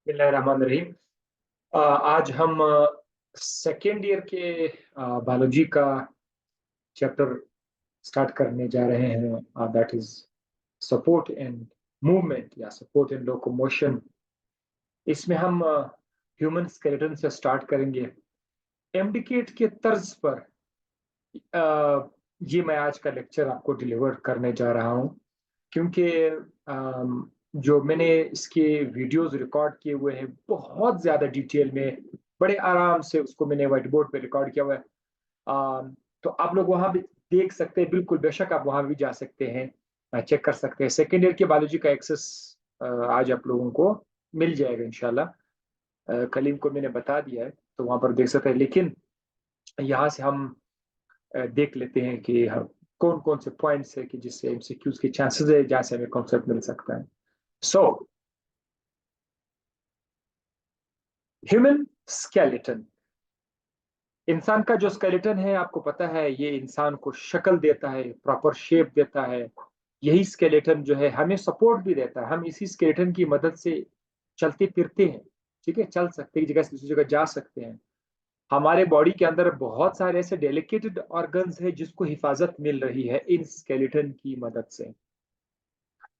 बिस्मिल्लाहिर्रहमानिर्रहीम। आज हम सेकेंड ईयर के बायोलॉजी का चैप्टर स्टार्ट करने जा रहे हैं, that is support and movement या सपोर्ट एंड लोकोमोशन। इसमें हम ह्यूमन स्केलेटन से स्टार्ट करेंगे। एमडीकेट के तर्ज पर ये मैं आज का लेक्चर आपको डिलीवर करने जा रहा हूँ, क्योंकि जो मैंने इसके वीडियोस रिकॉर्ड किए हुए हैं बहुत ज़्यादा डिटेल में, बड़े आराम से उसको मैंने व्हाइट बोर्ड पे रिकॉर्ड किया हुआ है। तो आप लोग वहाँ भी देख सकते हैं, बिल्कुल बेशक आप वहाँ भी जा सकते हैं, चेक कर सकते हैं। सेकेंड ईयर की बायोलॉजी का एक्सेस आज आप लोगों को मिल जाएगा इंशाल्लाह। कलीम को मैंने बता दिया है तो वहाँ पर देख सकते हैं, लेकिन यहाँ से हम देख लेते हैं कि हम कौन कौन से पॉइंट्स है कि जिससे एमसीक्यूज के चांसेस है जहाँ से हमें कॉन्सेप्ट मिल सकता है। सो ह्यूमन स्केलेटन, इंसान का जो स्केलेटन है आपको पता है, ये इंसान को शक्ल देता है, प्रॉपर शेप देता है। यही स्केलेटन जो है हमें सपोर्ट भी देता है। हम इसी स्केलेटन की मदद से चलते फिरते हैं, ठीक है, चल सकते हैं, जगह से दूसरी जगह जा सकते हैं। हमारे बॉडी के अंदर बहुत सारे ऐसे डेलिकेटेड ऑर्गन्स है जिसको हिफाजत मिल रही है इन स्केलेटन की मदद से।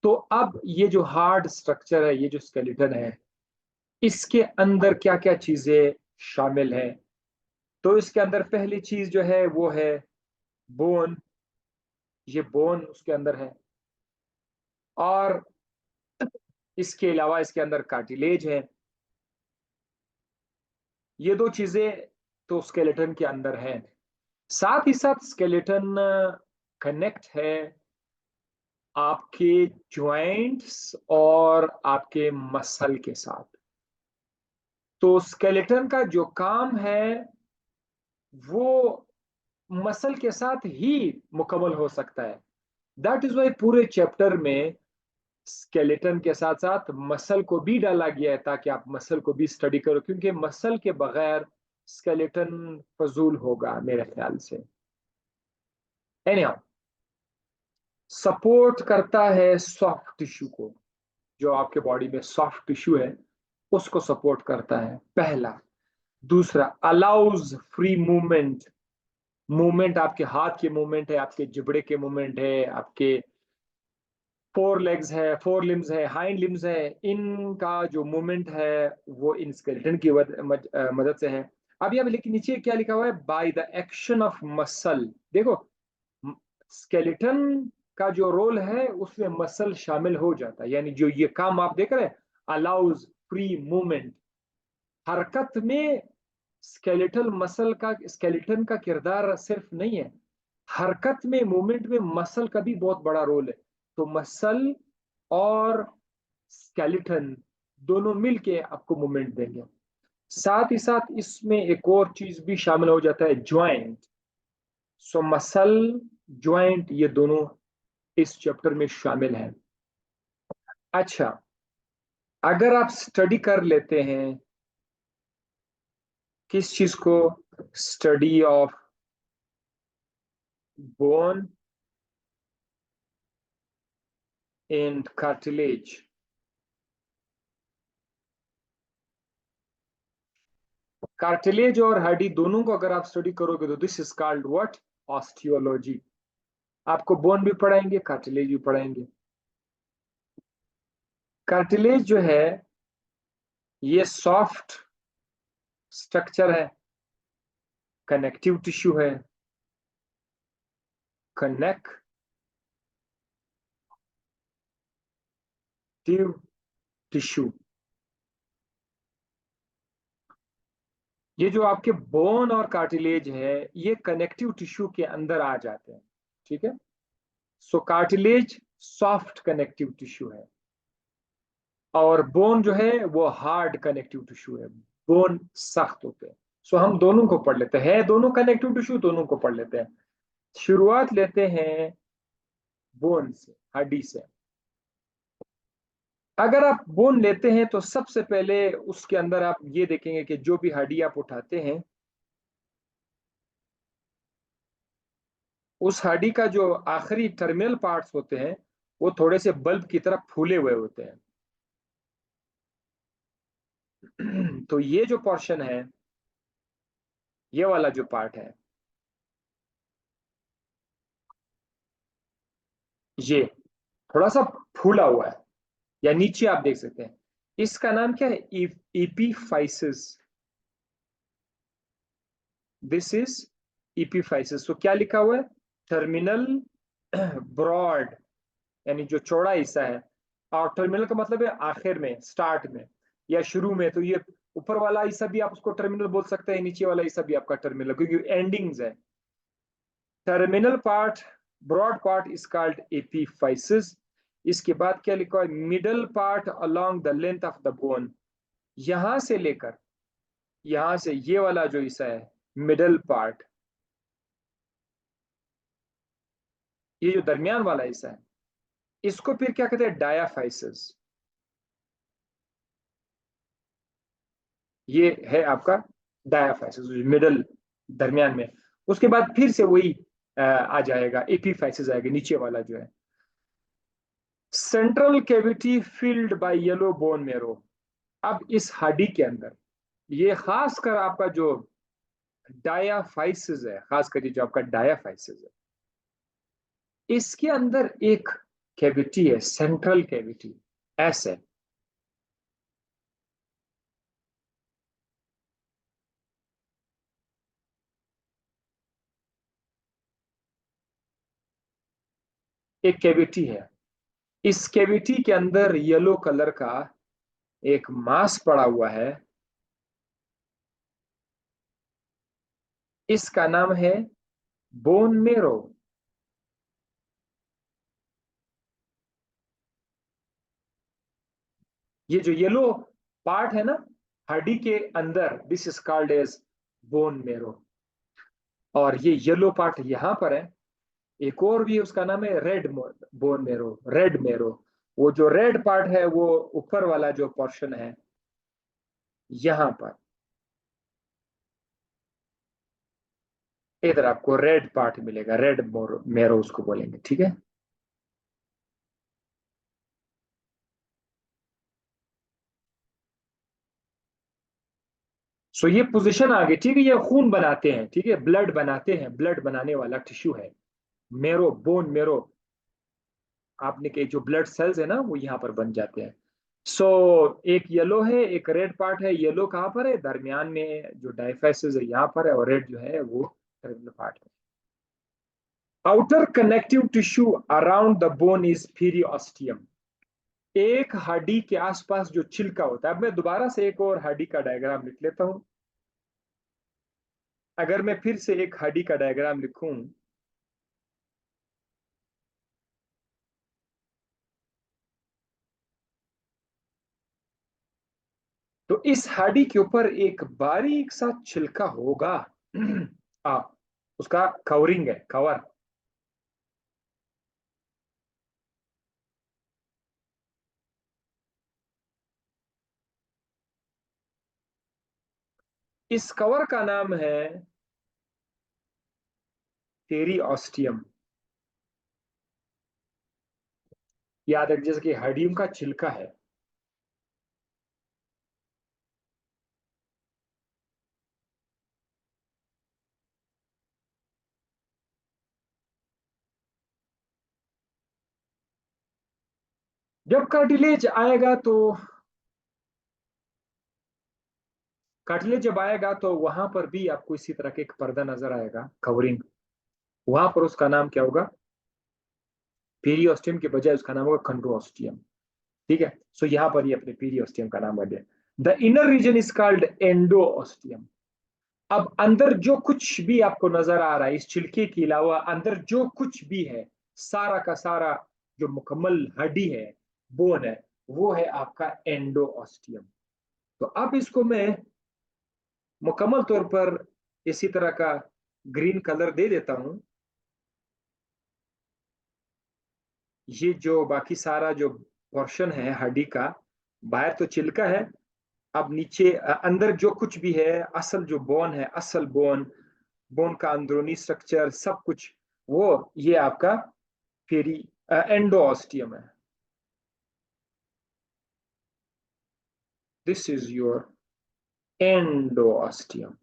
तो अब ये जो हार्ड स्ट्रक्चर है, ये जो स्केलेटन है, इसके अंदर क्या क्या चीजें शामिल है? तो इसके अंदर पहली चीज जो है वो है बोन। ये बोन उसके अंदर है, और इसके अलावा इसके अंदर कार्टिलेज है। ये दो चीजें तो स्केलेटन के अंदर है। साथ ही साथ स्केलेटन कनेक्ट है आपके ज्वाइंट्स और आपके मसल के साथ। तो स्केलेटन का जो काम है वो मसल के साथ ही मुकम्मल हो सकता है। दैट इज वाई पूरे चैप्टर में स्केलेटन के साथ साथ मसल को भी डाला गया है, ताकि आप मसल को भी स्टडी करो, क्योंकि मसल के बगैर स्केलेटन फजूल होगा मेरे ख्याल से। एनीहाउ, सपोर्ट करता है सॉफ्ट टिश्यू को। जो आपके बॉडी में सॉफ्ट टिश्यू है उसको सपोर्ट करता है, पहला। दूसरा, अलाउज फ्री मूवमेंट। मूवमेंट आपके हाथ के मूवमेंट है, आपके जिबड़े के मूवमेंट है, आपके फोर लेग्स है, फोर लिम्स है, हाइंड लिम्स है, इनका जो मूवमेंट है वो इन स्केलेटन की मदद से है। अब यहाँ लेकिन नीचे क्या लिखा हुआ है? By the action of muscle. देखो, स्केलेटन का जो रोल है उसमें मसल शामिल हो जाता है, यानी जो ये काम आप देख रहे हैं, अलाउज फ्री मूवमेंट, हरकत में स्केलेटल मसल का, स्केलेटन का किरदार सिर्फ नहीं है, हरकत में, मूवमेंट में मसल का भी बहुत बड़ा रोल है। तो मसल और स्केलेटन दोनों मिलके आपको मूवमेंट देंगे। साथ ही साथ इसमें एक और चीज भी शामिल हो जाता है, ज्वाइंट। सो मसल, ज्वाइंट, ये दोनों इस चैप्टर में शामिल हैं। अच्छा, अगर आप स्टडी कर लेते हैं किस चीज को, study of bone and cartilage, cartilage और हड्डी दोनों को अगर आप स्टडी करोगे तो this is called what? Osteology. आपको बोन भी पढ़ाएंगे, कार्टिलेज भी पढ़ाएंगे। कार्टिलेज जो है ये सॉफ्ट स्ट्रक्चर है, कनेक्टिव टिश्यू है, कनेक्टिव टिश्यू। ये जो आपके बोन और कार्टिलेज है ये कनेक्टिव टिश्यू के अंदर आ जाते हैं, ठीक है। सो कार्टिलेज सॉफ्ट कनेक्टिव टिश्यू है, और बोन जो है वो हार्ड कनेक्टिव टिश्यू है, बोन सख्त होते हैं। सो हम दोनों को पढ़ लेते हैं, दोनों कनेक्टिव टिश्यू, दोनों को पढ़ लेते हैं। शुरुआत लेते हैं बोन से, हड्डी से। अगर आप बोन लेते हैं तो सबसे पहले उसके अंदर आप ये देखेंगे कि जो भी हड्डी आप उठाते हैं, उस हड्डी का जो आखिरी टर्मिनल पार्ट्स होते हैं वो थोड़े से बल्ब की तरह फूले हुए होते हैं। तो ये जो पोर्शन है, ये वाला जो पार्ट है, ये थोड़ा सा फूला हुआ है, या नीचे आप देख सकते हैं, इसका नाम क्या है? एपीफाइसिस। This is epiphysis. तो क्या लिखा हुआ है? टर्मिनल ब्रॉड, यानी जो चौड़ा हिस्सा है, और टर्मिनल का मतलब है आखिर में, स्टार्ट में या शुरू में। तो ये ऊपर वाला हिस्सा भी आप उसको टर्मिनल बोल सकते हैं, नीचे वाला हिस्सा भी आपका टर्मिनल, क्योंकि एंडिंग्स है। Terminal part, broad part is called epiphysis. इसके बाद क्या लिखा है? Middle part along the length of the bone. यहां से लेकर, यहां से ये वाला जो हिस्सा है, मिडल पार्ट, ये जो दरमियान वाला हिस्सा है, इसको फिर क्या कहते हैं? डायाफाइसिस। ये है आपका डायाफाइसिस, मिडल, दरमियान में। उसके बाद फिर से वही आ जाएगा, एपीफाइसिस आएगा, नीचे वाला जो है। Central cavity filled by yellow bone marrow. अब इस हड्डी के अंदर, ये खासकर आपका जो डायाफाइसिस है, खासकर जो आपका डायाफाइसिस है, इसके अंदर एक कैविटी है, सेंट्रल कैविटी, ऐसे। एक कैविटी है, इस कैविटी के अंदर येलो कलर का एक मांस पड़ा हुआ है, इसका नाम है बोन मेरो। ये जो येलो पार्ट है ना हड्डी के अंदर, this is called as bone marrow. और ये येलो पार्ट यहां पर है, एक और भी उसका नाम है रेड बोन मेरो, रेड मेरो। वो जो रेड पार्ट है वो ऊपर वाला जो पोर्शन है यहां पर, इधर आपको रेड पार्ट मिलेगा, रेड मेरो उसको बोलेंगे, ठीक है। सो ये पोजीशन आ गई, ठीक है। ये खून बनाते हैं, ठीक है, ब्लड बनाते हैं, ब्लड बनाने वाला टिश्यू है मेरो, बोन मेरो। आपने के जो ब्लड सेल्स है ना वो यहाँ पर बन जाते हैं। सो एक येलो है, एक रेड पार्ट है। येलो कहाँ पर है? दरमियान में, जो डायफेसिस है यहाँ पर है, और रेड जो है वो टर्मिनल पार्ट है। Outer connective tissue around the bone is periosteum. एक हड्डी के आसपास जो छिलका होता है। अब मैं दोबारा से एक और हड्डी का डायग्राम लिख लेता हूं। अगर मैं फिर से एक हड्डी का डायग्राम लिखूं, तो इस हड्डी के ऊपर एक बारीक सा छिलका होगा। आ, उसका कवरिंग है, कवर। इस कवर का नाम है पेरिओस्टियम। याद रख, जैसे कि हड्डियों का छिलका है। जब कार्टिलेज आएगा तो, कार्टिलेज जब आएगा तो वहां पर भी आपको इसी तरह का एक पर्दा नजर आएगा, कवरिंग। वहां पर उसका नाम क्या होगा? पेरियोस्टियम के बजाय उसका नाम होगा कंड्रोस्टियम, ठीक है। सो यहाँ पर ही अपने पीरियोस्टियम का नाम बदले। The inner region is called endosteum. अब अंदर जो कुछ भी आपको नजर आ रहा है, इस छिलके के अलावा अंदर जो कुछ भी है, सारा का सारा जो मुकम्मल हड्डी है, बोन है, वो है आपका एंडोस्टियम। तो अब इसको मैं मुकम्मल तौर पर इसी तरह का ग्रीन कलर दे देता हूं। ये जो बाकी सारा जो पोर्शन है हड्डी का, बाहर तो छिलका है। अब नीचे अंदर जो कुछ भी है, असल जो बोन है, असल बोन, बोन का अंदरूनी स्ट्रक्चर, सब कुछ, वो ये आपका पेरी एंडोस्टियम है। This is your endosteum.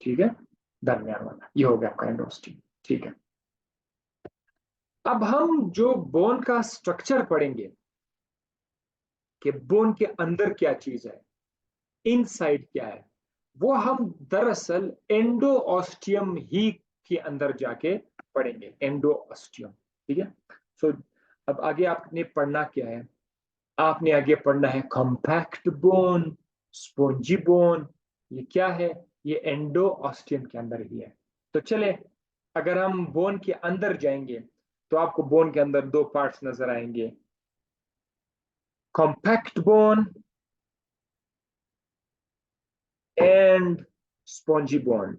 ठीक है, दरमियान वाला ये हो गया आपका एंडोऑस्टियम। ठीक है, अब हम जो बोन का स्ट्रक्चर पढ़ेंगे कि बोन के अंदर क्या चीज है, इनसाइड क्या है, वो हम दरअसल एंडोऑस्टियम ही के अंदर जाके पढ़ेंगे, एंडोऑस्टियम। ठीक है, सो अब आगे आपने पढ़ना क्या है, आपने आगे पढ़ना है कॉम्पैक्ट बोन, स्पॉन्जी बोन। ये क्या है, ये एंडोऑस्टियम के अंदर ही है। तो चले, अगर हम बोन के अंदर जाएंगे तो आपको बोन के अंदर दो पार्ट्स नजर आएंगे, compact bone and spongy bone.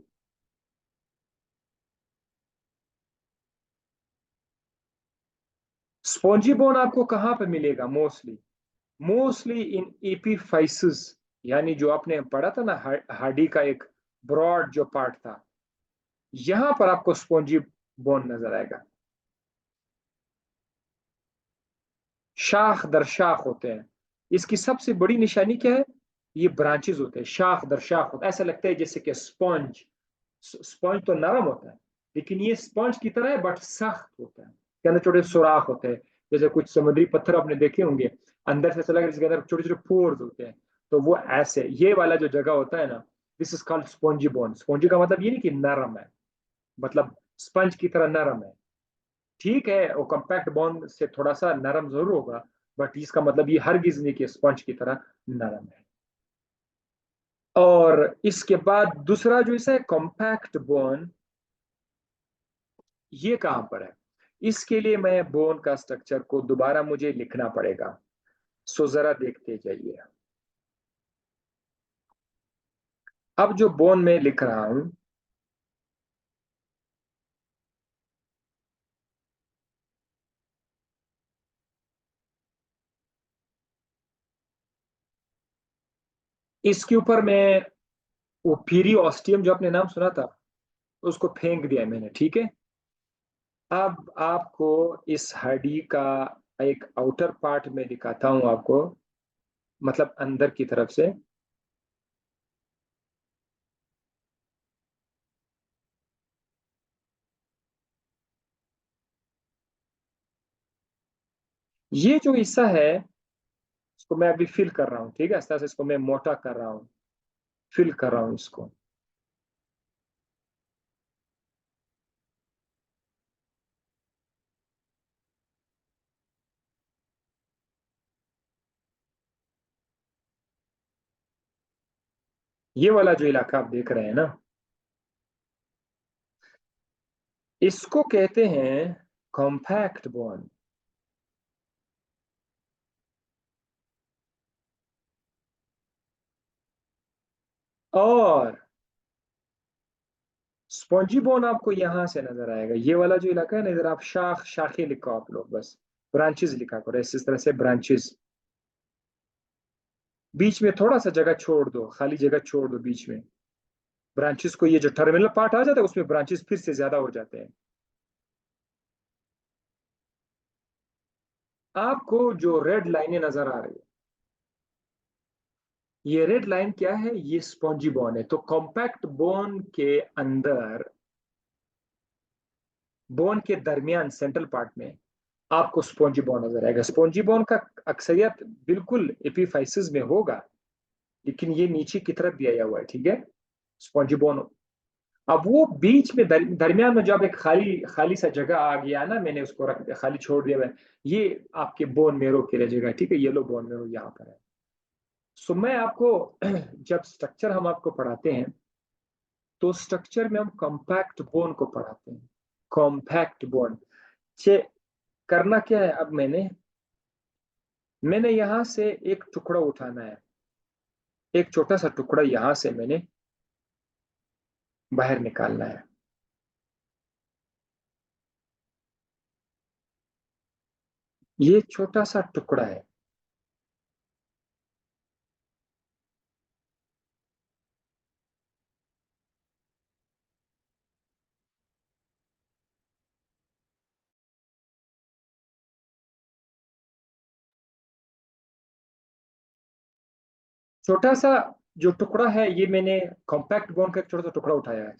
Spongy bone आपको कहां पे मिलेगा मोस्टली, मोस्टली इन एपीफाइसिस, यानी जो आपने पढ़ा था ना, हड्डी का एक ब्रॉड जो पार्ट था, यहां पर आपको स्पॉन्जी बोन नजर आएगा। शाख दर शाख होते हैं। इसकी सबसे बड़ी निशानी क्या है, ये ब्रांचेस होते हैं, शाख दर शाख होता है। ऐसा लगता है जैसे कि स्पंज, स्पंज तो नरम होता है, लेकिन ये स्पंज की तरह है बट सख्त होता है। इसके अंदर छोटे सुराख होते हैं, जैसे कुछ समुद्री पत्थर आपने देखे होंगे, अंदर से ऐसा लगा इसके अंदर छोटे छोटे पोर्स होते हैं। तो वो ऐसे ये वाला जो जगह होता है ना, this is called spongy bone. Spongy का मतलब ये नहीं कि नरम है, मतलब स्पंज की तरह नरम है। ठीक है, वो कॉम्पैक्ट बॉन्ड से थोड़ा सा नरम जरूर होगा, बट इसका मतलब ये हरगिज नहीं कि स्पंज की तरह नरम है। और इसके बाद दूसरा जो है कॉम्पैक्ट बोन, ये कहां पर है, इसके लिए मैं बोन का स्ट्रक्चर को दोबारा मुझे लिखना पड़ेगा। सो जरा देखते जाइए, अब जो बोन में लिख रहा हूं, इसके ऊपर मैं वो पीरियोस्टियम जो आपने नाम सुना था, उसको फेंक दिया मैंने। ठीक है, अब आपको इस हड्डी का एक आउटर पार्ट में दिखाता हूं आपको, मतलब अंदर की तरफ से। ये जो हिस्सा है, इसको मैं अभी फिल कर रहा हूँ। ठीक है, इस तरह से इसको मैं मोटा कर रहा हूँ, फिल कर रहा हूँ इसको। ये वाला जो इलाका आप देख रहे हैं ना, इसको कहते हैं कॉम्पैक्ट बोन। और स्पॉन्जी बोन आपको यहां से नजर आएगा, ये वाला जो इलाका है ना, इधर आप शाख शाखे लिखो आप लोग, बस ब्रांचेस लिखा करो इस तरह से, ब्रांचेस। बीच में थोड़ा सा जगह छोड़ दो, खाली जगह छोड़ दो बीच में। ब्रांचेस को, ये जो टर्मिनल पार्ट आ जाता है उसमें ब्रांचेस फिर से ज्यादा हो जाते हैं। आपको जो रेड लाइनें नजर आ रही है, ये रेड लाइन क्या है, ये स्पॉन्जी बोन है। तो कॉम्पैक्ट बोन के अंदर, बोन के दरमियान सेंट्रल पार्ट में आपको स्पॉन्जी बोन नजर आएगा। स्पॉन्जी बोन का अक्सरियत बिल्कुल एपीफाइसिस में होगा, लेकिन ये नीचे की तरफ भी आया हुआ है। ठीक है, स्पॉन्जी बोन। अब वो बीच में दरमियान में जब एक खाली खाली सा जगह आ गया ना, मैंने उसको रख खाली छोड़ दिया है, ये आपके बोन मेरो की रह जगह। ठीक है, येलो बोन मेरो यहाँ पर है। सो मैं आपको जब स्ट्रक्चर हम आपको पढ़ाते हैं, तो स्ट्रक्चर में हम कॉम्पैक्ट बोन को पढ़ाते हैं, कॉम्पैक्ट बोन। चे करना क्या है, अब मैंने यहां से एक टुकड़ा उठाना है, एक छोटा सा टुकड़ा यहां से मैंने बाहर निकालना है। ये छोटा सा टुकड़ा है, छोटा सा जो टुकड़ा है, ये मैंने कॉम्पैक्ट बोन का एक छोटा सा टुकड़ा उठाया है।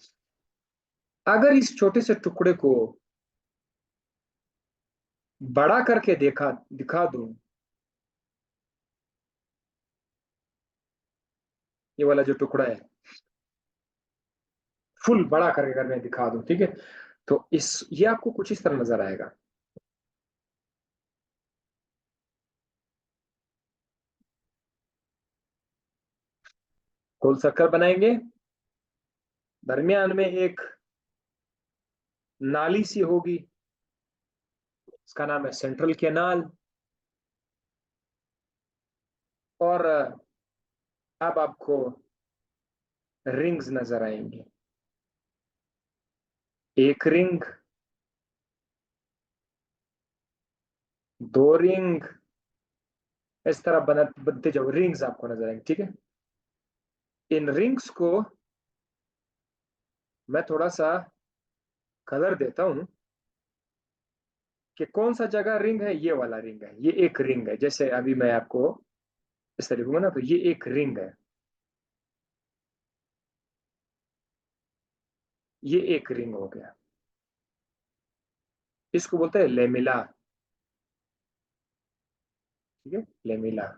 अगर इस छोटे से टुकड़े को बड़ा करके देखा दिखा दूं, ये वाला जो टुकड़ा है फुल बड़ा करके अगर मैं दिखा दूं, ठीक है, तो इस ये आपको कुछ इस तरह नजर आएगा। गोल सर्कल बनाएंगे, दरमियान में एक नाली सी होगी, इसका नाम है सेंट्रल कैनाल। और अब आपको रिंग्स नजर आएंगी, एक रिंग, दो रिंग, इस तरह बनते जाओ, रिंग्स आपको नजर आएंगे, ठीक है। इन रिंग्स को मैं थोड़ा सा कलर देता हूं कि कौन सा जगह रिंग है। ये वाला रिंग है, ये एक रिंग है, जैसे अभी मैं आपको इस तरह दूंगा ना, तो ये एक रिंग है, ये एक रिंग हो गया। इसको बोलते हैं लेमिला, ठीक है, lamella.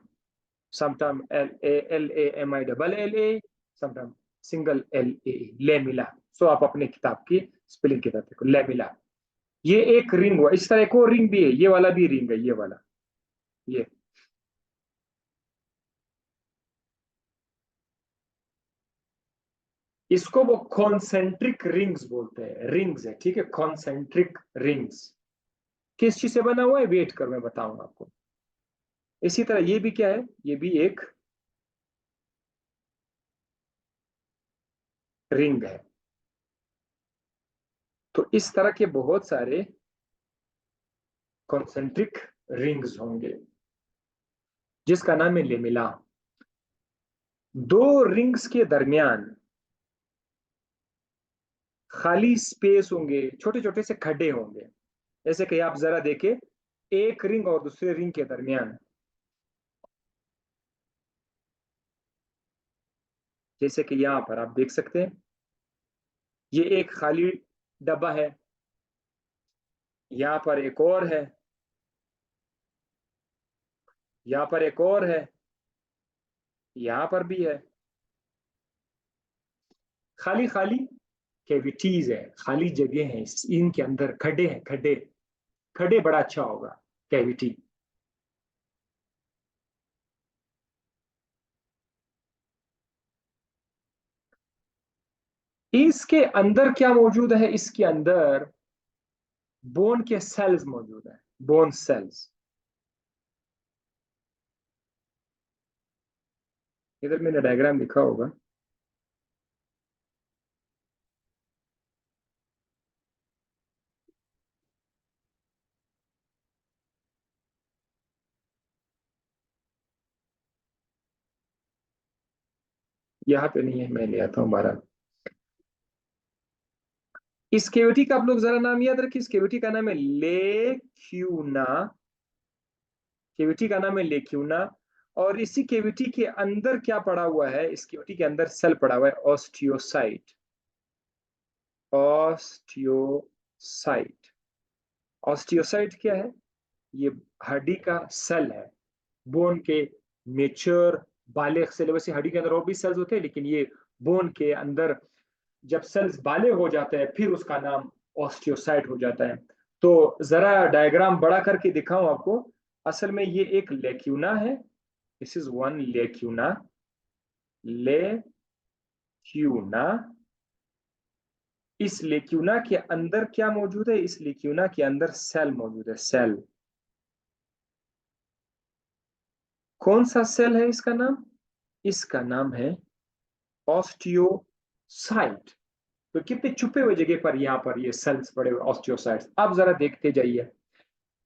Sometime LAMI sometime single LA, lamella. So आप अपनी किताब की स्पेलिंग किताब देखो, लेमिला। ये एक रिंग हुआ, इस तरह एक और रिंग भी है, ये वाला भी रिंग है, ये वाला, ये। इसको वो कॉन्सेंट्रिक रिंग्स बोलते हैं, रिंग्स है, ठीक है, कॉन्सेंट्रिक रिंग्स। किस चीज से बना हुआ है, वेट कर, मैं बताऊंगा आपको। इसी तरह ये भी क्या है, ये भी एक रिंग है। तो इस तरह के बहुत सारे कॉन्सेंट्रिक रिंग्स होंगे, जिसका नाम है लेमिला। दो रिंग्स के दरमियान खाली स्पेस होंगे, छोटे छोटे से खड्डे होंगे। जैसे कि आप जरा देखें, एक रिंग और दूसरे रिंग के दरमियान, जैसे कि यहां पर आप देख सकते हैं, ये एक खाली डब्बा है, यहां पर एक और है, यहां पर एक और है, यहां पर भी है। खाली खाली कैविटीज है, खाली जगह है, इनके अंदर खड्डे हैं, खड्डे। खड्डे बड़ा अच्छा होगा, कैविटी। इसके अंदर क्या मौजूद है, इसके अंदर बोन के सेल्स मौजूद है, बोन सेल्स। इधर मैंने डायग्राम लिखा होगा, यहाँ पे नहीं है, मैं ले आता हूँ 12। इस केविटी का आप लोग जरा नाम याद रखिए, इस केविटी का नाम है लेक्यूना। केविटी का नाम है लेक्यूना। और इसी केविटी के अंदर क्या पड़ा हुआ है, इस केविटी के अंदर सेल पड़ा हुआ है, ऑस्टियोसाइट। ऑस्टियोसाइट। ऑस्टियोसाइट क्या है, ये हड्डी का सेल है, बोन के मेच्योर बालेग सेल। वैसे हड्डी के अंदर और भी सेल्स होते हैं, लेकिन ये बोन के अंदर जब सेल्स बाले हो जाते हैं, फिर उसका नाम ऑस्टियोसाइट हो जाता है। तो जरा डायग्राम बड़ा करके दिखाऊं आपको। असल में ये एक लेक्यूना है, दिस इज वन लेक्यूना। लेक्यूना। इस लेक्यूना के अंदर क्या मौजूद है, इस लेक्यूना के अंदर सेल मौजूद है, सेल। कौन सा सेल है इसका नाम, इसका नाम है ऑस्टियोसाइट। तो कितने छुपे हुए जगह पर यहाँ पर ये सेल्स पड़े हुए, ऑस्टियोसाइट्स। आप जरा देखते जाइए,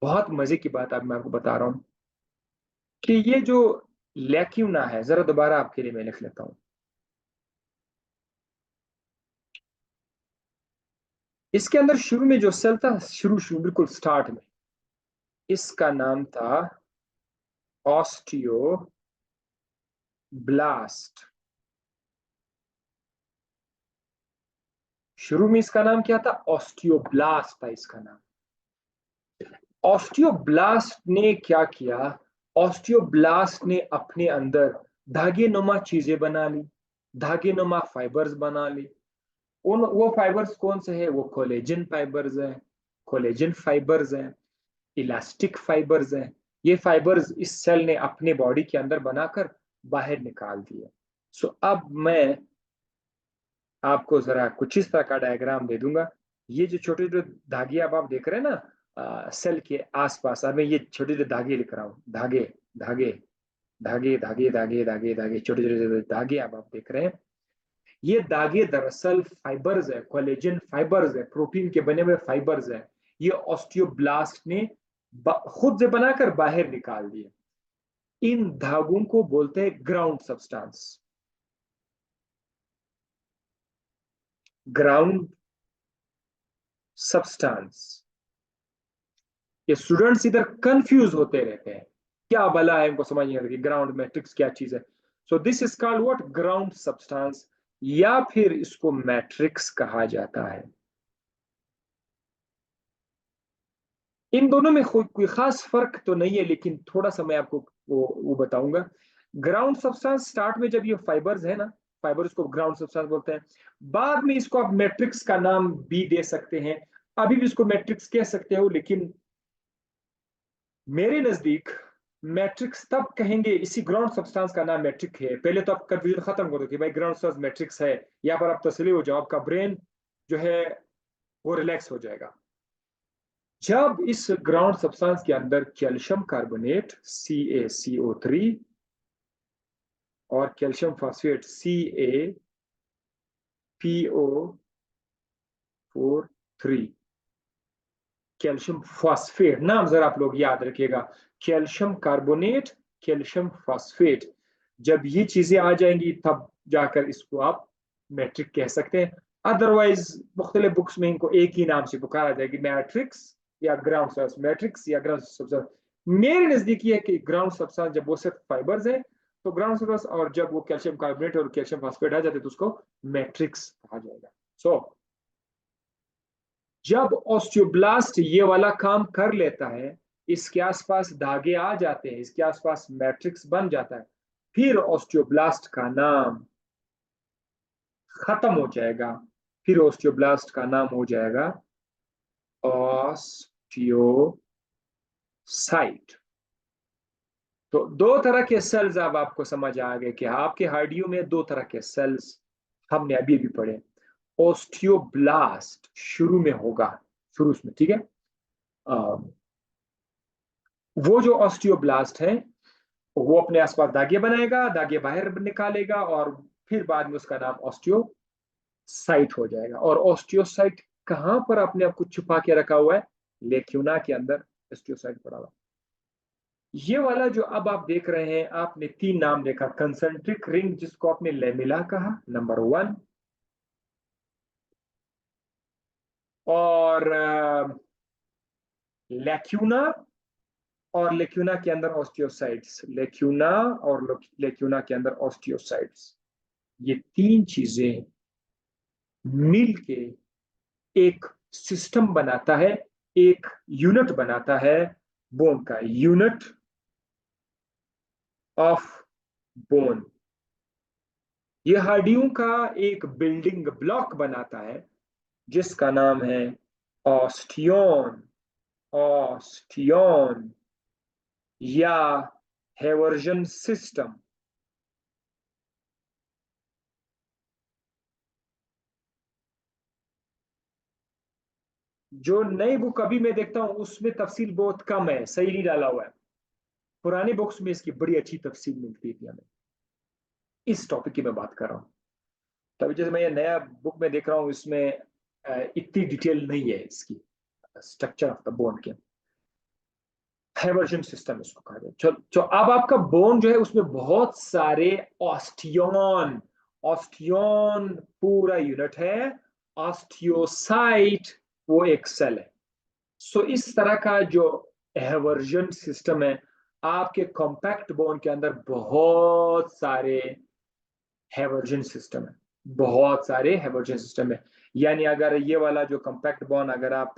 बहुत मजे की बात अब मैं आपको बता रहा हूं कि ये जो लेक्यूना है, जरा दोबारा आपके लिए मैं लिख लेता हूं। इसके अंदर शुरू में जो सेल था, शुरू शुरू बिल्कुल स्टार्ट में, इसका नाम था ऑस्टियोसाइट। ब्लास्ट। शुरू में इसका नाम क्या था? ऑस्टियोब्लास्ट था इसका नाम। ऑस्टियोब्लास्ट ने क्या किया? ऑस्टियोब्लास्ट ने अपने अंदर धागे नुमा चीजें बना ली, धागे नुमा फाइबर्स बना ली। उन वो फाइबर्स कौन से हैं? वो कोलेजन फाइबर्स हैं, कोलेजन फाइबर्स हैं, इलास्टिक फाइबर्स हैं। ये फाइबर्स इस सेल ने अपने बॉडी के अंदर बनाकर बाहर निकाल दिए। सो अब मैं आपको जरा कुछ इस तरह का डायग्राम दे दूंगा। ये जो छोटे छोटे धागे अब आप देख रहे हैं ना सेल के आसपास, अब मैं ये छोटे छोटे धागे लिख रहा हूँ, धागे धागे धागे धागे धागे धागे धागे, छोटे छोटे धागे अब आप देख रहे हैं। ये धागे दरअसल फाइबर्स है, कोलेजन फाइबर्स है, प्रोटीन के बने हुए फाइबर्स है। ये ऑस्टियोब्लास्ट ने खुद से बनाकर बाहर निकाल दिए। इन धागों को बोलते हैं ग्राउंड सब्सटेंस। Ground substance. ये स्टूडेंट्स इधर कंफ्यूज होते रहते हैं, क्या भला है, इनको समझ नहीं आता कि ग्राउंड मैट्रिक्स क्या चीज है। So this is called what? Ground substance, या फिर इसको मैट्रिक्स कहा जाता है। इन दोनों में कोई खास फर्क तो नहीं है, लेकिन थोड़ा सा मैं आपको वो बताऊंगा। ग्राउंड सब्सटेंस स्टार्ट में जब ये फाइबर्स है ना, फाइबर्स को ग्राउंड सब्सटेंस बोलते हैं। बाद में इसको आप मैट्रिक्स का नाम भी दे सकते हैं, अभी भी इसको मैट्रिक्स कह सकते हो, लेकिन मेरे नजदीक मैट्रिक्स तब कहेंगे, इसी ग्राउंड सब्सटेंस का नाम मैट्रिक है। पहले तो आप कंफ्यूजन खत्म कर दो कि भाई ग्राउंड सब्सटेंस मैट्रिक्स है, यहाँ पर आप तसल्ली हो जाओ, आपका ब्रेन जो है वो रिलैक्स हो जाएगा। जब इस ग्राउंड सब्सटेंस के अंदर कैल्शियम कार्बोनेट CaCO3 और calcium phosphate CaPO43, calcium phosphate, नाम जरा आप लोग याद रखिएगा, कैल्शियम कार्बोनेट, कैल्शियम फॉस्फेट, जब ये चीजें आ जाएंगी तब जाकर इसको आप मैट्रिक कह सकते हैं। अदरवाइज मुख्तलिफ बुक्स में इनको एक ही नाम से पुकारा जाएगी, मैट्रिक्स या ग्राउंड सब्सटेंस, मैट्रिक्स या ग्राउंड सब्सटेंस। मेरे नजदीक ये है कि ग्राउंड सब्सटेंस जब वो सिर्फ फाइबर्स है तो ग्राउंड सब्सटेंस, और जब वो कैल्शियम कार्बोनेट और कैल्शियम फॉस्फेट आ जाते तो उसको मैट्रिक्स कहा जाएगा। सो जब ऑस्टियोब्लास्ट ये वाला काम कर लेता है, इसके आसपास धागे आ जाते हैं, इसके आसपास मैट्रिक्स बन जाता है, फिर ऑस्टियोब्लास्ट का नाम खत्म हो जाएगा। फिर ऑस्टियोब्लास्ट का नाम हो जाएगा ऑस्टियोसाइट। तो दो तरह के सेल्स अब आपको समझ आ गए कि आपके हड्डियों में दो तरह के सेल्स हमने अभी भी पढ़े। ऑस्टियोब्लास्ट शुरू में होगा, शुरू में, ठीक है। वो जो ऑस्टियोब्लास्ट है वो अपने आसपास धागे बनाएगा, धागे बाहर निकालेगा, और फिर बाद में उसका नाम ऑस्टियोसाइट हो जाएगा। और ऑस्टियोसाइट कहां पर अपने आप को छुपा के रखा हुआ है? लेक्यूना के अंदर ऑस्टियोसाइट पड़ा हुआ। ये वाला जो अब आप देख रहे हैं, आपने तीन नाम देखा, कंसेंट्रिक रिंग जिसको आपने लेमिला कहा, नंबर 1, और लेक्यूना, और लेक्यूना के अंदर ऑस्टियोसाइट्स, लेक्यूना और लेक्यूना के अंदर ऑस्टियोसाइट्स। ये तीन चीजें मिलके एक सिस्टम बनाता है, एक यूनिट बनाता है बोन का, यूनिट ऑफ बोन। ये हड्डियों का एक बिल्डिंग ब्लॉक बनाता है जिसका नाम है ऑस्टियोन, ऑस्टियोन या हेवर्जन सिस्टम। जो नई बुक अभी मैं देखता हूं उसमें तफसील बहुत कम है, सही नहीं डाला हुआ है। पुरानी बुक्स में इसकी बड़ी अच्छी तफसील मिलती थी हमें। इस टॉपिक की मैं बात कर रहा हूँ। तभी जैसे मैं ये नया बुक में देख रहा हूँ, इसमें इतनी डिटेल नहीं है इसकी, स्ट्रक्चर ऑफ द बोन के। हेवर्जन सिस्टम इसको कहा जाए। चलो अब आपका बोन जो है उसमें बहुत सारे ऑस्टियोन, ऑस्टियोन पूरा यूनिट है, ऑस्टियोसाइट वो एक सेल है। सो इस तरह का जो हेवर्जन सिस्टम है, आपके कॉम्पैक्ट बोन के अंदर बहुत सारे हैवर्जन सिस्टम है, बहुत सारे हैवर्जन सिस्टम है। यानी अगर ये वाला जो कॉम्पैक्ट बोन अगर आप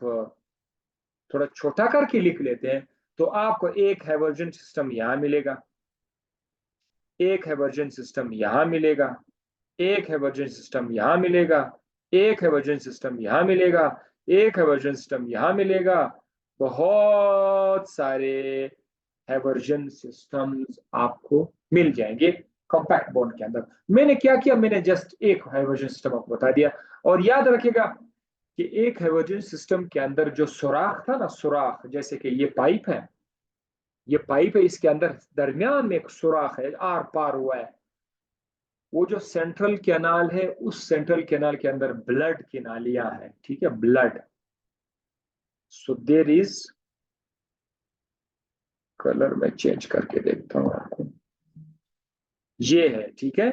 थोड़ा छोटा करके लिख लेते हैं तो आपको एक हैवर्जन सिस्टम यहां मिलेगा, एक हैवर्जन सिस्टम यहां मिलेगा, एक हैवर्जन सिस्टम यहां मिलेगा, एक हैवर्जन सिस्टम यहां मिलेगा, एक हैवर्जन सिस्टम यहां मिलेगा। बहुत सारे हैवर्जन सिस्टम्स आपको मिल जाएंगे कॉम्पैक्ट बॉन्ड के अंदर। मैंने क्या किया, मैंने जस्ट एक हैवर्जन सिस्टम आपको बता दिया। और याद रखिएगा कि एक हैवर्जन सिस्टम के अंदर जो सुराख था ना, सुराख जैसे कि ये पाइप है, ये पाइप है, इसके अंदर दरमियान में एक सुराख है, आर पार हुआ है। वो जो सेंट्रल कैनाल है, उस सेंट्रल कैनाल के अंदर ब्लड की नालियां हैं, ठीक है, blood. So there is, colour में चेंज करके देखता हूं आपको, ये है, ठीक है,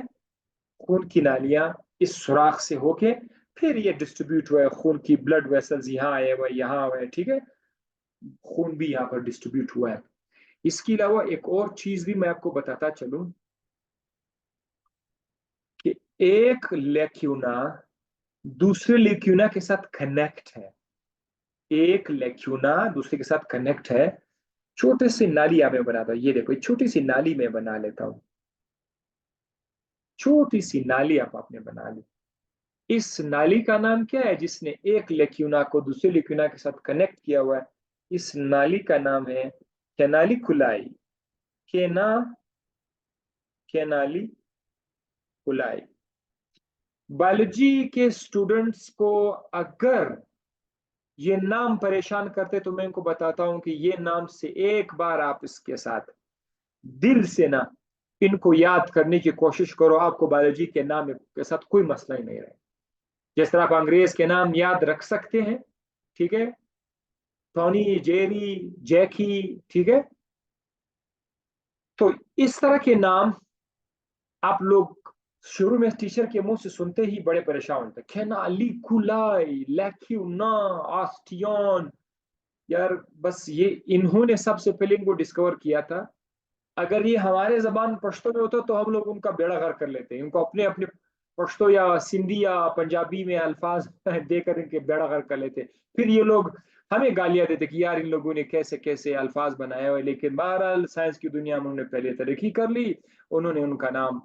खून की नालियां इस सुराख से होके फिर ये डिस्ट्रीब्यूट हुआ है, खून की ब्लड वेसल्स यहाँ आए हुए, यहाँ हुए, ठीक है, खून भी यहाँ पर डिस्ट्रीब्यूट हुआ है। इसके अलावा एक और चीज भी मैं आपको बताता चलूं कि एक लेक्यूना दूसरे लेक्यूना के साथ कनेक्ट है, एक लेक्यूना दूसरे के साथ कनेक्ट है। छोटे से नाली में बनाता हूं, ये देखो, छोटी सी नाली में बना लेता हूं, छोटी सी नाली आप आपने बना ली। इस नाली का नाम क्या है, जिसने एक लेक्यूना को दूसरे लेक्यूना के साथ कनेक्ट किया हुआ है? इस नाली का नाम है कैनालिकुलाई, केना कैनालिकुलाई। बायोलॉजी के स्टूडेंट्स को अगर ये नाम परेशान करते तो मैं इनको बताता हूं कि ये नाम से एक बार आप इसके साथ दिल से ना इनको याद करने की कोशिश करो, आपको बायोलॉजी के नाम के साथ कोई मसला ही नहीं रहे। जिस तरह आप अंग्रेज के नाम याद रख सकते हैं, ठीक है, टॉनी, जेरी, जैकी, ठीक है, तो इस तरह के नाम आप लोग शुरू में टीचर के मुंह से सुनते ही बड़े परेशान होते, खेनाली, कुलाई, लैक्यूना, आस्टियन। यार बस ये इन्होंने सबसे पहले इनको डिस्कवर किया था। अगर ये हमारे जबान पश्तो में होता तो हम लोग उनका बेड़ा गर्क कर लेते हैं, इनको अपने अपने पश्तो या सिंधी या पंजाबी में अल्फाज देकर इनके बेड़ा गर्क कर लेते। फिर ये लोग हमें गालियां देते कि यार इन लोगों ने कैसे कैसे अल्फाज बनाए हुए। लेकिन बहरहाल साइंस की दुनिया में उन्होंने पहले तरक्की कर ली, उन्होंने उनका नाम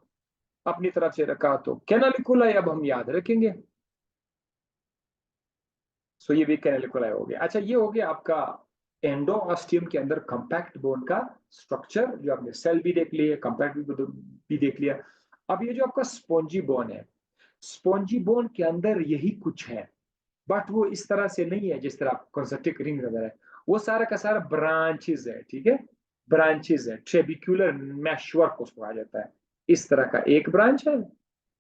अपनी तरफ से रखा, तो कैनालिकुलाई अब हम याद रखेंगे। सो ये भी कैनालिकुलाई हो गया। अच्छा, ये हो गया आपका एंडोऑस्टियम के अंदर कॉम्पैक्ट बोन का स्ट्रक्चर, जो आपने सेल भी देख लिया, कॉम्पैक्ट भी देख लिया। अब ये जो आपका स्पॉन्जी बोन है, स्पॉन्जी बोन के अंदर यही कुछ है, बट वो इस तरह से नहीं है जिस तरह कॉन्सेंट्रिक रिंग वगैरह है। वो सारा का सारा ब्रांचेस है, ठीक है, ब्रांचेस है, ट्रेबिक्युलर मैशवर्क उसको कहा जाता है। इस तरह का एक ब्रांच है,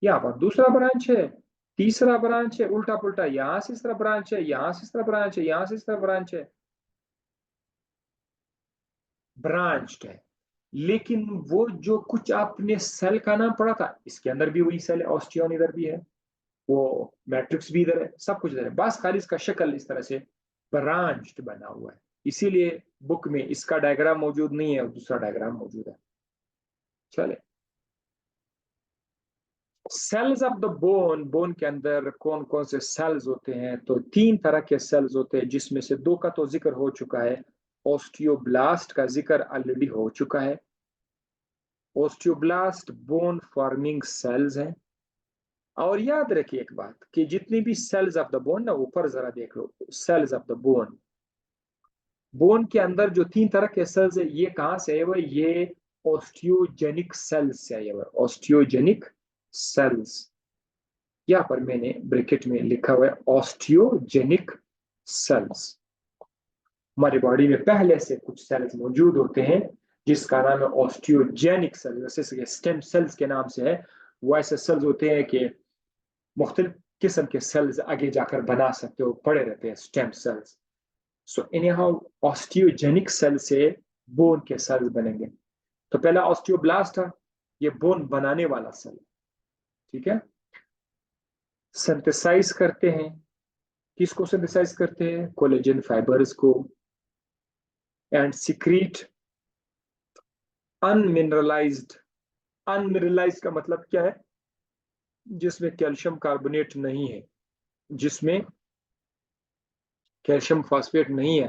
यहाँ पर दूसरा ब्रांच है, तीसरा ब्रांच है, उल्टा पुल्टा यहां से इस तरह ब्रांच है, यहां से इस तरह ब्रांच है, यहां से इस तरह ब्रांच है, ब्रांच्ड है। लेकिन वो जो कुछ आपने सेल का नाम पढ़ा था, इसके अंदर भी वही सेल है, ऑस्टियन इधर भी है, वो मैट्रिक्स भी इधर है, सब कुछ इधर है, बस खाली इसका शक्ल इस तरह से ब्रांच्ड बना हुआ है। इसीलिए बुक में इसका डायग्राम मौजूद नहीं है और दूसरा डायग्राम मौजूद है। चले, cells of the bone, bone के अंदर कौन कौन से सेल्स होते हैं? तो तीन तरह के सेल्स होते हैं, जिसमें से दो का तो जिक्र हो चुका है। ओस्टियोब्लास्ट का जिक्र ऑलरेडी हो चुका है। ओस्टियोब्लास्ट बोन फॉर्मिंग सेल्स हैं। और याद रखिए एक बात कि जितनी भी सेल्स ऑफ द बोन ना, ऊपर जरा देख लो, cells of the bone, bone के अंदर जो तीन तरह के सेल्स है, ये कहां से है? वो ये ऑस्टियोजेनिक सेल्स से है, ऑस्टियोजेनिक सेल्स। यहाँ पर मैंने ब्रैकेट में लिखा हुआ है ऑस्टियोजेनिक सेल्स। हमारी बॉडी में पहले से कुछ सेल्स मौजूद होते हैं जिसका नाम है ऑस्टियोजेनिक सेल्स, जैसे स्टेम सेल्स के नाम से है। वो ऐसे सेल्स होते हैं कि मुख्तलिफ किस्म के सेल्स आगे जाकर बना सकते हो, पड़े रहते हैं स्टेम सेल्स। सो इनहाउ ऑस्टियोजेनिक सेल से बोन के सेल्स बनेंगे। तो पहला ऑस्टियोब्लास्ट था, ये बोन बनाने वाला सेल, ठीक है, सिंथेसाइज करते हैं। किसको सिंथेसाइज करते हैं? कोलेजन फाइबर्स को, एंड सिक्रीट अनमिनरलाइज्ड, अनमिनरलाइज्ड का मतलब क्या है? जिसमें कैल्शियम कार्बोनेट नहीं है, जिसमें कैल्शियम फॉस्फेट नहीं है,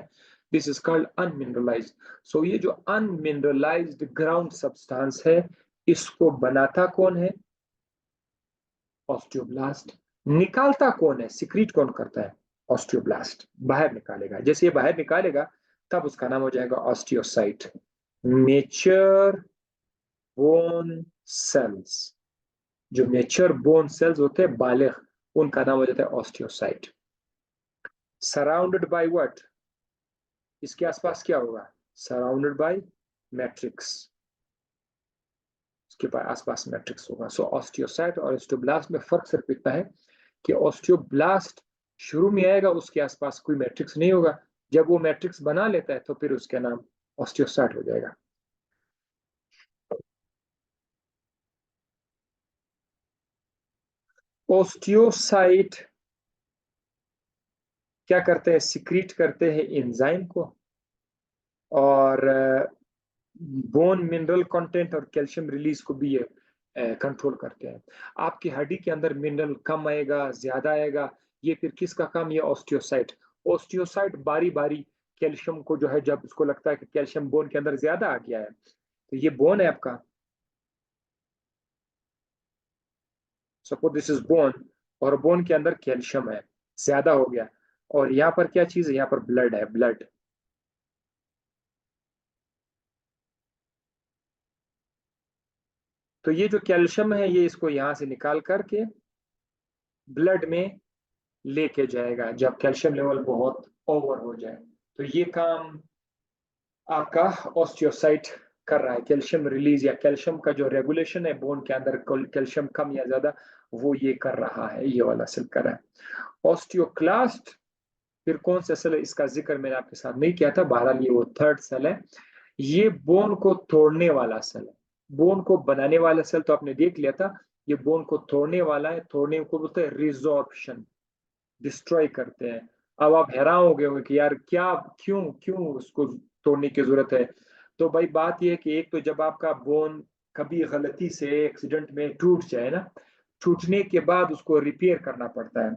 दिस इज कॉल्ड अनमिनरलाइज्ड। सो ये जो अनमिनरलाइज्ड ग्राउंड सब्सटेंस है, इसको बनाता कौन है? ऑस्टियोब्लास्ट। निकालता कौन है? सिक्रीट कौन करता है? ऑस्टियोब्लास्ट बाहर निकालेगा। जैसे ये बाहर निकालेगा तब उसका नाम हो जाएगा ऑस्टियोसाइट। मेच्योर बोन सेल्स, जो मेच्योर बोन सेल्स होते हैं बालिग, उनका नाम हो जाता है ऑस्टियोसाइट। Surrounded by what? इसके आसपास क्या होगा? सराउंडेड बाय मैट्रिक्स, इसके आसपास मैट्रिक्स होगा। सो ऑस्टियोसाइट और ऑस्टियोब्लास्ट में फर्क सिर्फ इतना है कि ऑस्टियोब्लास्ट शुरू में आएगा, उसके आसपास कोई मैट्रिक्स नहीं होगा। जब वो मैट्रिक्स बना लेता है तो फिर उसका नाम ऑस्टियोसाइट हो जाएगा। ऑस्टियोसाइट क्या करते हैं? सिक्रीट करते हैं एंजाइम को, और बोन मिनरल कंटेंट और कैल्शियम रिलीज को भी ये कंट्रोल करते हैं। आपकी हड्डी के अंदर मिनरल कम आएगा, ज्यादा आएगा, ये फिर किसका काम? ये ऑस्टियोसाइट। ऑस्टियोसाइट बारी बारी कैल्शियम को जो है, जब उसको लगता है कि कैल्शियम बोन के अंदर ज्यादा आ गया है, तो ये बोन है आपका, सपोज दिस इज बोन, और बोन के अंदर कैल्शियम है, ज्यादा हो गया, और यहाँ पर क्या चीज है? यहाँ पर ब्लड है, ब्लड। तो ये जो कैल्शियम है, ये इसको यहाँ से निकाल करके ब्लड में लेके जाएगा जब कैल्शियम लेवल बहुत ओवर हो जाए। तो ये काम आपका ऑस्टियोसाइट कर रहा है। कैल्शियम रिलीज या कैल्शियम का जो रेगुलेशन है बोन के अंदर, कैल्शियम कम या ज्यादा, वो ये कर रहा है, ये वाला सेल कर रहा है। ऑस्टियोक्लास्ट फिर कौन सा सेल है? इसका जिक्र मैंने आपके साथ नहीं किया था, बहरहाल ये वो थर्ड सेल है। ये बोन को तोड़ने वाला सेल है। बोन को बनाने वाला सेल तो आपने देख लिया था, ये बोन को तोड़ने वाला है। तोड़ने को बोलते हैं रिजॉर्प्शन, डिस्ट्रॉय करते हैं। अब आप हैरान हो गए होंगे कि यार क्या, क्यों क्यों उसको तोड़ने की जरूरत है? तो भाई बात यह है कि एक तो जब आपका बोन कभी गलती से एक्सीडेंट में टूट जाए ना, टूटने के बाद उसको रिपेयर करना पड़ता है।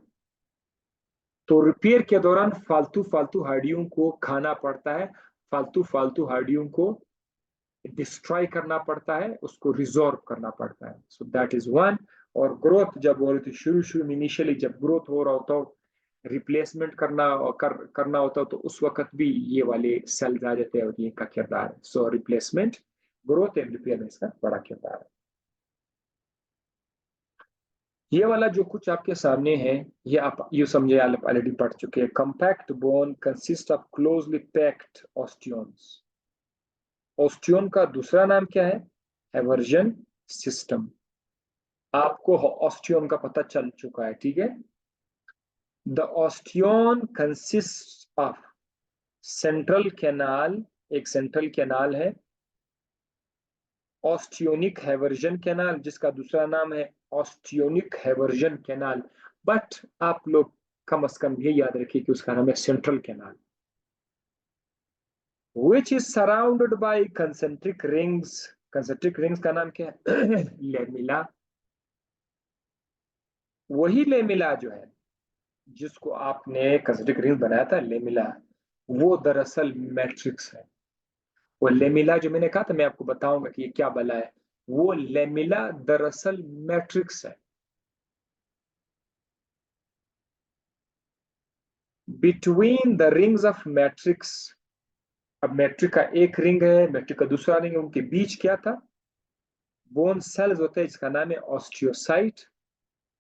तो रिपेयर के दौरान फालतू फालतू हड्डियों को खाना पड़ता है, फालतू फालतू हड्डियों को डिस्ट्रॉय करना पड़ता है, उसको रिजॉर्व करना पड़ता है। So that is one. और ग्रोथ जब हो रही थी, शुरू शुरू में इनिशियली जब ग्रोथ हो रहा होता हो, रिप्लेसमेंट करना होता हो, तो उस वक्त भी ये वाले सेल आ जाते हैं और ये का किरदार है। सो रिप्लेसमेंट, ग्रोथ एंड रिपेयर में इसका बड़ा किरदार है। ये वाला जो कुछ आपके सामने है, ये आप ये समझे, आप ऑलरेडी पढ़ चुके हैं। Compact bone consist of closely packed osteons. Osteon का दूसरा नाम क्या है? Haversian system. आपको ऑस्टियोन का पता चल चुका है, ठीक है। The osteon consist of central canal, एक सेंट्रल कैनाल है, ऑस्टियोनिक हैवर्जन कैनाल, जिसका दूसरा नाम है ऑस्टियोनिक हैवर्जन कैनाल। बट आप लोग कम से कम ये याद रखिए कि उसका नाम है central canal, which is surrounded by concentric rings। concentric rings का नाम क्या है? लेमिला। वही लेमिला जो है, जिसको आपने कंसेंट्रिक रिंग बनाया था, लेमिला, वो दरअसल मैट्रिक्स है। वो लेमिला जो मैंने कहा था, मैं आपको बताऊंगा कि ये क्या बला है, वो लेमिला दरअसल मैट्रिक्स है। Between the rings of matrix, अब मैट्रिक का एक रिंग है, मैट्रिक का दूसरा रिंग है, उनके बीच क्या था? बोन सेल्स होते हैं, जिसका नाम है ऑस्टियोसाइट।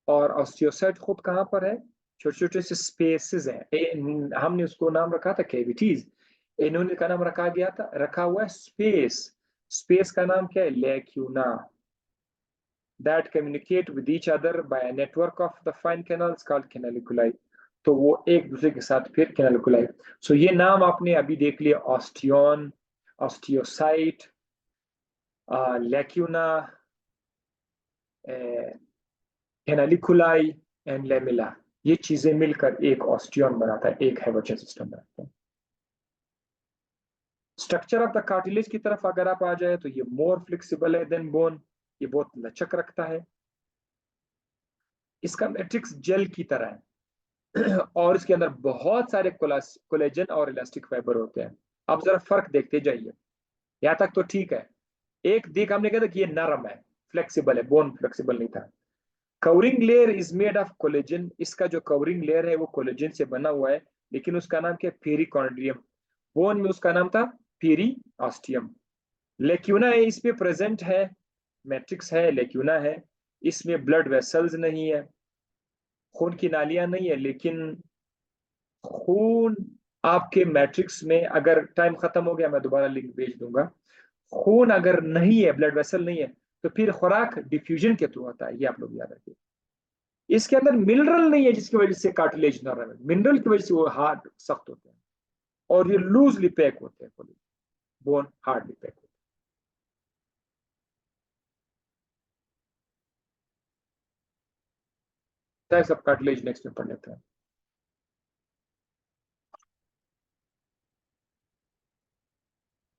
और ऑस्टियोसाइट खुद कहाँ पर है? छोटे छोटे से स्पेसेस हैं, हमने उसको नाम रखा था कैविटीज, इन्होंने का नाम रखा हुआ है स्पेस। स्पेस का नाम क्या है? Lacuna. That communicate with each other by a network of the fine canals called canaliculi. तो वो एक दूसरे के साथ फिर कैनालिकुलाई। सो ये नाम आपने अभी देख लिया, ऑस्टियोन, ऑस्टियोसाइट, लैक्यूना, कैनालिकुलाई एंड लेमिला। ये चीजें मिलकर एक ऑस्टियोन बनाता है, एक हैवर्जन सिस्टम बनाता है। स्ट्रक्चर ऑफ द कार्टिलेज की तरफ अगर आप आ जाए तो ये मोर फ्लेक्सिबल है देन बोन, ये बहुत लचक रखता है। इसका मैट्रिक्स जेल की तरह है और इसके अंदर बहुत सारे कोलेजन और इलास्टिक फाइबर होते हैं। अब जरा फर्क देखते जाइए, यहां तक तो ठीक है। एक देख हमने कहा था कि ये नरम है, फ्लेक्सिबल है, बोन फ्लेक्सिबल नहीं था। Covering layer is made of collagen, इसका जो कवरिंग लेयर है वो कोलेजन से बना हुआ है, लेकिन उसका नाम क्या है? पेरिकॉन्ड्रियम। बोन में उसका नाम था पेरिऑस्टियम। लेक्यूना है, इस पे प्रेजेंट है, मैट्रिक्स है, लेक्यूना है। इसमें ब्लड वेसल्स नहीं है, खून की नालियां नहीं है, लेकिन खून आपके मैट्रिक्स में, अगर टाइम खत्म हो गया मैं दोबारा लिंक भेज दूंगा, खून अगर नहीं है, ब्लड वेसल नहीं है, तो फिर खुराक डिफ्यूजन के थ्रू होता है, ये आप लोग याद रखिए। इसके अंदर मिनरल नहीं है जिसकी वजह से कार्टिलेज नरम है, मिनरल की वजह से वो हार्ड सख्त होते हैं, और ये लूजली पैक होते हैं, बोन हार्डली पैक होते हैं। सब कार्टिलेज नेक्स्ट में पढ़ लेते हैं।